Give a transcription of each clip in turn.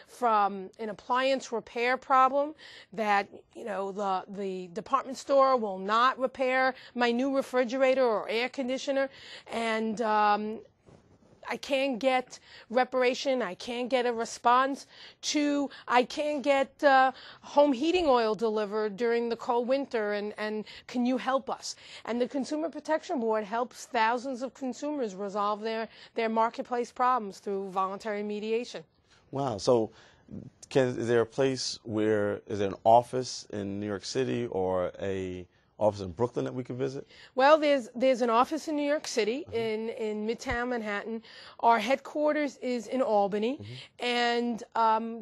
from an appliance repair problem that, the department store will not repair my new refrigerator or air conditioner, and I can't get reparation, I can't get a response, to I can't get home heating oil delivered during the cold winter, and can you help us? And the Consumer Protection Board helps thousands of consumers resolve their marketplace problems through voluntary mediation. Wow. So is there a place is there an office in New York City or a office in Brooklyn that we could visit? Well, there's an office in New York City, in Midtown Manhattan. Our headquarters is in Albany, and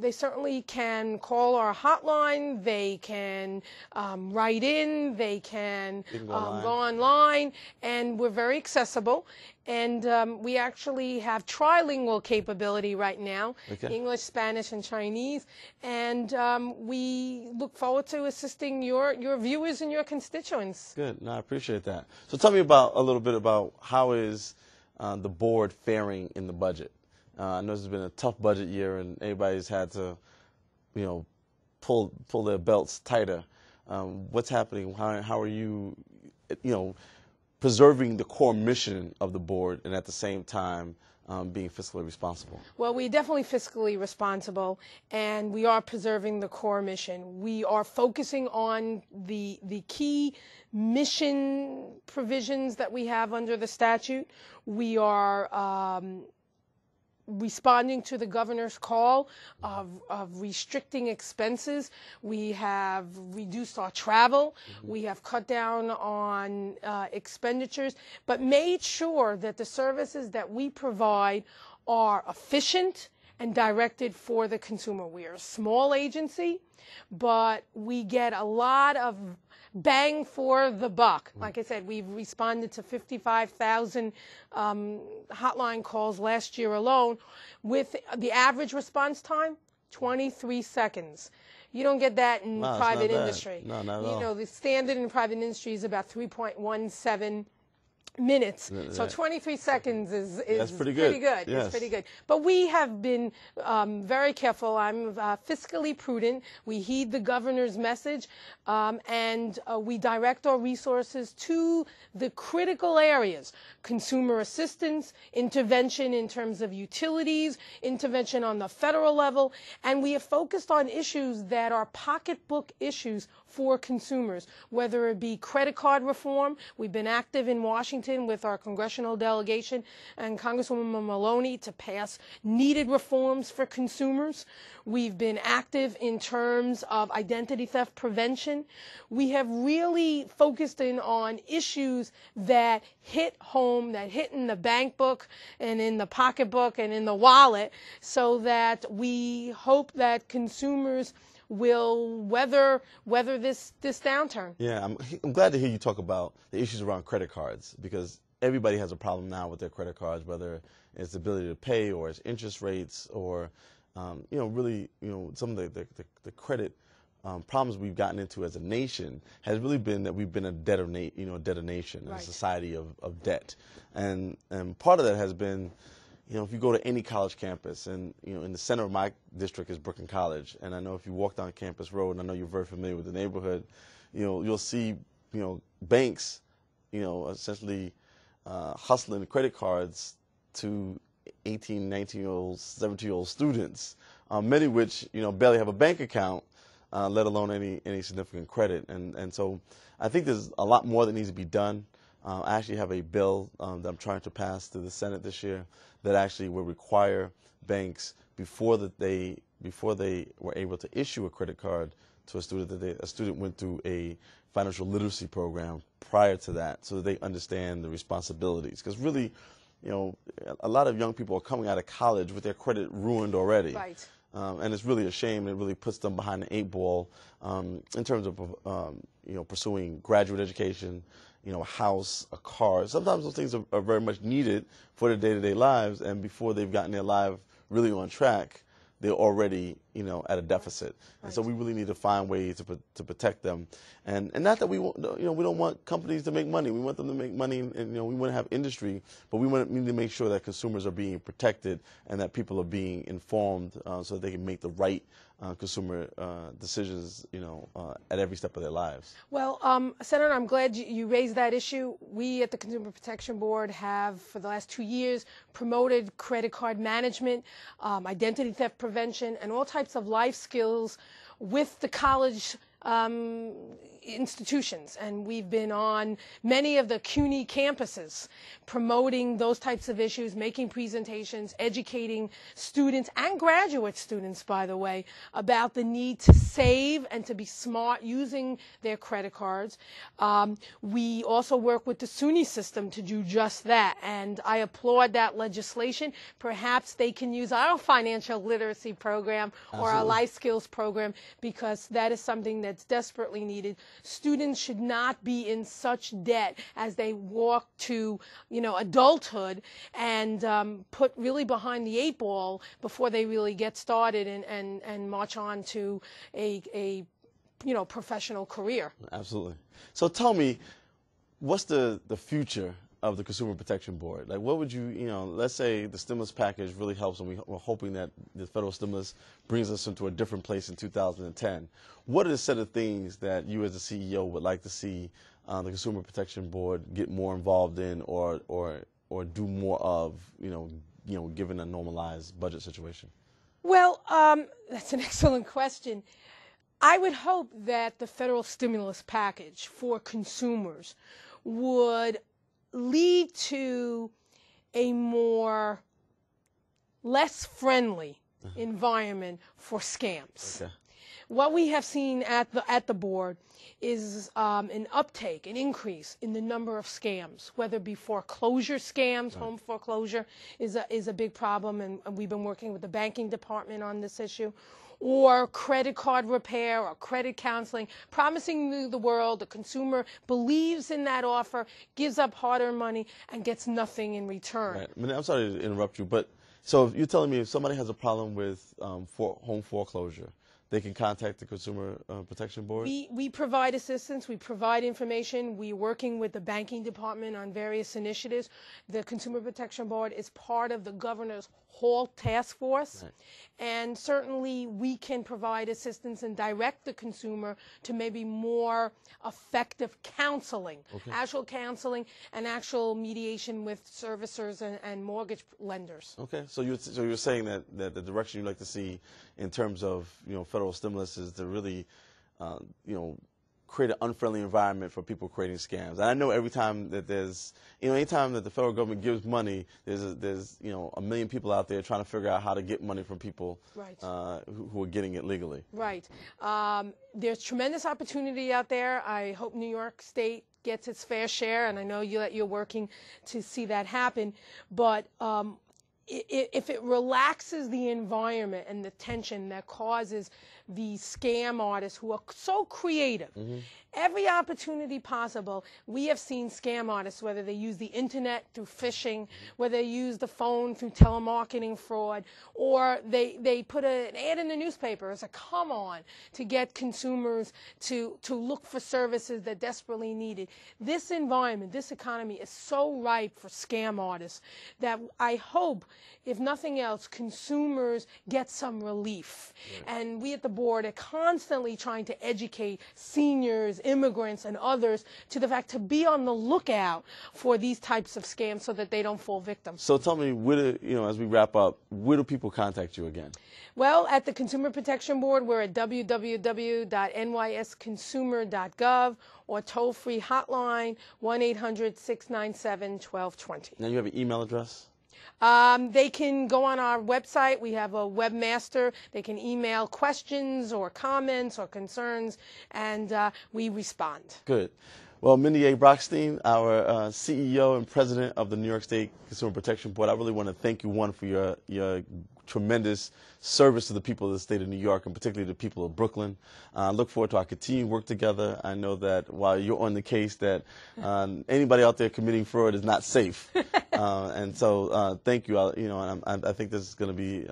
they certainly can call our hotline. They can write in. They can go online, and we're very accessible. And we actually have trilingual capability right now, English, Spanish, and Chinese. And we look forward to assisting your viewers and your constituents. Good. No, I appreciate that. So tell me a little bit about how is the board faring in the budget. I know this has been a tough budget year, and everybody's had to, pull their belts tighter. What's happening? How are you, preserving the core mission of the board and at the same time being fiscally responsible? Well, we're definitely fiscally responsible, and we are preserving the core mission. We are focusing on the key mission provisions that we have under the statute. We are responding to the governor's call of restricting expenses. We have reduced our travel. We have cut down on expenditures, but made sure that the services that we provide are efficient and directed for the consumer. We are a small agency, but we get a lot of bang for the buck. Like I said, we've responded to 55,000 hotline calls last year alone, with the average response time, 23 seconds. You don't get that in private industry. No, not at all. The standard in private industry is about 3.17 minutes. So 23 seconds is That's pretty good. Yes. It's pretty good. But we have been very careful. I'm fiscally prudent. We heed the governor's message, and we direct our resources to the critical areas: consumer assistance, intervention in terms of utilities, intervention on the federal level, and we have focused on issues that are pocketbook issues for consumers, whether it be credit card reform. We've been active in Washington with our congressional delegation and Congresswoman Maloney to pass needed reforms for consumers. We've been active in terms of identity theft prevention. We have really focused in on issues that hit home, that hit in the bank book and in the pocketbook and in the wallet, so that we hope that consumers will weather this downturn. Yeah, I'm glad to hear you talk about the issues around credit cards, because everybody has a problem now with their credit cards, whether it's the ability to pay or it's interest rates or really some of the credit problems we've gotten into as a nation has really been that we've been a debtor nation, a society of debt, and part of that has been, if you go to any college campus, and in the center of my district is Brooklyn College, and I know if you walk down Campus Road, and I know you're very familiar with the neighborhood, you'll see banks, essentially hustling credit cards to 18, 19-year-old, 17-year-old students, many of which barely have a bank account, let alone any significant credit, and so I think there's a lot more that needs to be done. I actually have a bill that I'm trying to pass through the Senate this year that actually will require banks before they were able to issue a credit card to a student, that a student went through a financial literacy program prior to that, so that they understand the responsibilities. Because really, a lot of young people are coming out of college with their credit ruined already. Right. And it's really a shame. It really puts them behind the 8 ball in terms of pursuing graduate education, a house, a car. Sometimes those things are very much needed for their day-to-day lives, and before they've gotten their life really on track, they're already at a deficit. Right. And so we really need to find ways to protect them. And not that we want, we don't want companies to make money. We want them to make money, and we want to have industry, but we need to make sure that consumers are being protected and that people are being informed so that they can make the right consumer decisions, at every step of their lives. Well, Senator, I'm glad you raised that issue. We at the Consumer Protection Board have, for the last 2 years, promoted credit card management, identity theft prevention, and all types of life skills with the college institutions, and we've been on many of the CUNY campuses promoting those types of issues, making presentations, educating students and graduate students, by the way, about the need to save and to be smart using their credit cards. We also work with the SUNY system to do just that, and I applaud that legislation. Perhaps they can use our financial literacy program or our life skills program, because that is something that's desperately needed. Students should not be in such debt as they walk to, adulthood and put really behind the 8 ball before they really get started and march on to a professional career. Absolutely. So tell me, what's the future of the Consumer Protection Board? Like, what would let's say the stimulus package really helps, and we're hoping that the federal stimulus brings us into a different place in 2010. What are the set of things that you as the CEO would like to see the Consumer Protection Board get more involved in or do more of, given a normalized budget situation? Well, that's an excellent question. I would hope that the federal stimulus package for consumers would lead to a less friendly environment for scams. Okay. What we have seen at the board is an uptake, an increase in the number of scams, whether it be foreclosure scams. Right. Home foreclosure is a big problem, and we've been working with the banking department on this issue, or credit card repair or credit counseling, promising the world the consumer believes in that offer, gives up hard-earned money, and gets nothing in return. Right. I'm sorry to interrupt you, but so you're telling me if somebody has a problem with home foreclosure, they can contact the Consumer Protection Board? We provide assistance. We provide information. We're working with the banking department on various initiatives. The Consumer Protection Board is part of the Governor's Hall Task Force. Right. And certainly we can provide assistance and direct the consumer to maybe more effective counseling, okay. Actual counseling and actual mediation with servicers and mortgage lenders. Okay, so you're saying that the direction you'd like to see in terms of federal stimulus is to really create an unfriendly environment for people creating scams. And I know every time that there's, anytime that the federal government gives money, there's a million people out there trying to figure out how to get money from people. Right. Who are getting it legally. Right. There's tremendous opportunity out there. I hope New York State gets its fair share, and I know you're working to see that happen. But if it relaxes the environment and the tension that causes these scam artists who are so creative, mm-hmm. Every opportunity possible, we have seen scam artists, whether they use the internet through phishing, whether they use the phone through telemarketing fraud, or they put an ad in the newspaper as a come on to get consumers to look for services that desperately needed. This environment, this economy is so ripe for scam artists that I hope, if nothing else, consumers get some relief. Right. And we at the board are constantly trying to educate seniors, immigrants, and others to the fact to be on the lookout for these types of scams so that they don't fall victim. So tell me, as we wrap up, where do people contact you again? Well, at the Consumer Protection Board, we're at www.nysconsumer.gov or toll-free hotline 1-800-697-1220. Now you have an email address? They can go on our website. We have a webmaster. They can email questions or comments or concerns, and we respond. Good. Well, Mindy A. Bockstein, our CEO and president of the New York State Consumer Protection Board, I really want to thank you, one, for your tremendous service to the people of the state of New York, and particularly the people of Brooklyn. I look forward to our continued work together. I know that while you're on the case, that anybody out there committing fraud is not safe. And so thank you. And I think this is going to be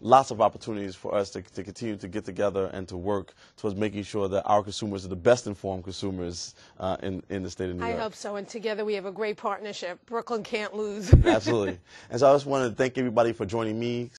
lots of opportunities for us to continue to get together and to work towards making sure that our consumers are the best informed consumers in the state of New York. I hope so. And together we have a great partnership. Brooklyn can't lose. Absolutely. And so I just wanted to thank everybody for joining me.